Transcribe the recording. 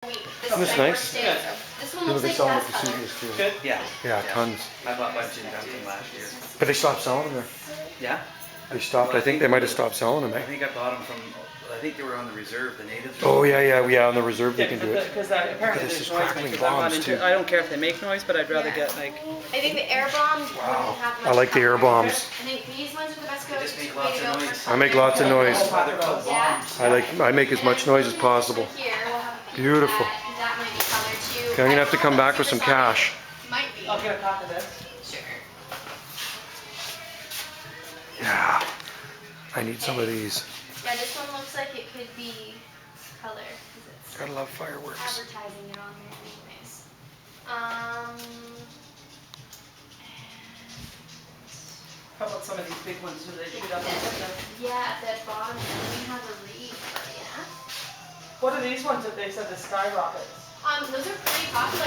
That's nice. Good. This one looks like They sell them it at the has color. studios too. Good? Yeah. Yeah, tons. I bought a bunch in Duncan last year. But they stopped selling them there. Yeah? They stopped. I think they might have stopped selling them. I think I bought them from, I think they were on the reserve, the natives. Oh yeah. On the reserve they can do it. Because apparently this there's is noise crackling makers. I'm not bombs, into, too. I don't care if they make noise, but I'd rather get like. I think the air bombs wouldn't have much I like the air color. bombs. I think these ones are the best They go just make way lots to of go noise. for I make lots of noise. They're called Yeah. bombs. I make as much noise as possible. Here, we'll have a peek at Beautiful. that, 'cause that might be color too. Okay, I'm gonna have to come back with some cash. Might be. I'll get a pack of this. Sure. Yeah. I need some of these. Yeah, this one looks like it could be color. 'Cause it's Gotta love fireworks. advertising it on there anyways. How about some of these big ones? Do they shoot up and stuff? Yeah, at that bottom, we have a read for you. What are these ones that they said the skyrockets? Those are pretty popular